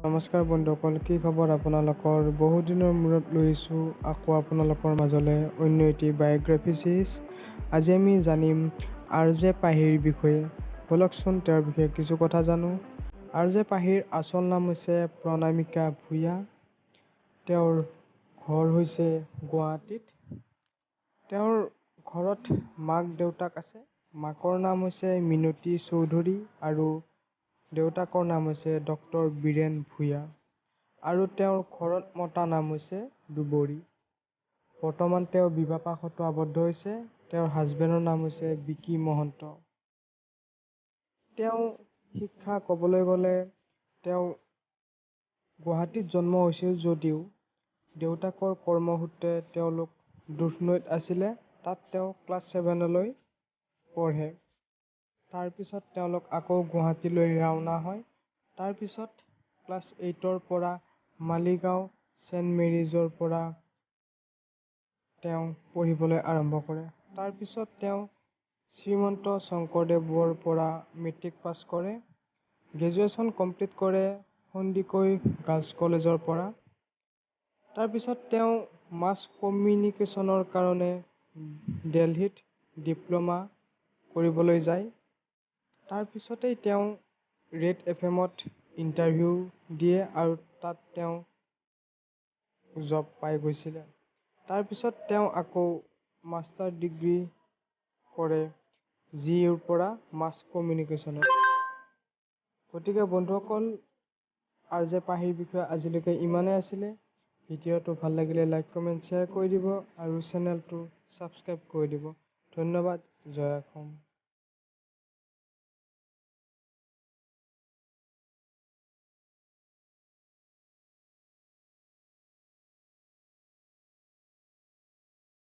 নমস্কাৰ বন্ধুসকল, কি খবৰ আপোনালোকৰ? বহু দিনৰ মূৰত লৈছোঁ আকৌ আপোনালোকৰ মাজলৈ অন্য এটি বায়োগ্ৰাফি চিৰিজ। আজি আমি জানিম পাহিৰ বিষয়ে। বলকচোন তেওঁৰ বিষয়ে কিছু কথা জানো। পাহিৰ আচল নাম হৈছে প্ৰণামিকা ভূঞা। তেওঁৰ ঘৰ হৈছে গুৱাহাটীত। তেওঁৰ ঘৰত মাক দেউতাক আছে। মাকৰ নাম হৈছে মিনতী চৌধুৰী আৰু দেউতাকৰ নাম হৈছে ডক্টৰ বীৰেন ভূঞা আৰু তেওঁৰ ঘৰত মতা নাম হৈছে দুবৰী। বৰ্তমান তেওঁ বিবাহপাশতো আবদ্ধ হৈছে। তেওঁৰ হাজবেণ্ডৰ নাম হৈছে বিকি মহন্ত। তেওঁ শিক্ষা ক'বলৈ গ'লে তেওঁ গুৱাহাটীত জন্ম হৈছিল যদিও দেউতাকৰ কৰ্মসূত্ৰে তেওঁলোক দুধনৈত আছিলে। তাত তেওঁ ক্লাছ 7লৈ পঢ়ে। তাৰপিছত তেওঁলোক আকৌ গুৱাহাটীলৈ ৰাওনা হয়। তাৰপিছত ক্লাছ 8ৰ পৰা মালিগাঁও চেণ্ট মেৰিজৰ পৰা তেওঁ পঢ়িবলৈ আৰম্ভ কৰে। তাৰপিছত তেওঁ শ্ৰীমন্ত শংকৰদেৱৰ পৰা মেট্ৰিক পাছ কৰে। গ্ৰেজুৱেশ্যন কমপ্লিট কৰে সন্দিকৈ গাৰ্লছ কলেজৰ পৰা। তাৰপিছত তেওঁ মাছ কমিউনিকেশ্যনৰ কাৰণে দিল্লীত ডিপ্ল'মা কৰিবলৈ যায়। তাৰপিছতেই তেওঁ ৰেড FM-ত ইণ্টাৰভিউ দিয়ে আৰু তাত তেওঁ জব পাই গৈছিলে। তাৰপিছত তেওঁ আকৌ মাষ্টাৰ ডিগ্ৰী কৰে GUৰ পৰা মাছ কমিউনিকেশ্যনত। গতিকে বন্ধুসকল, পাহিৰ বিষয়ে আজিলৈকে ইমানেই আছিলে। ভিডিঅ'টো ভাল লাগিলে লাইক, কমেণ্ট, শ্বেয়াৰ কৰি দিব আৰু চেনেলটো ছাবস্ক্ৰাইব কৰি দিব। ধন্যবাদ। জয় অসম।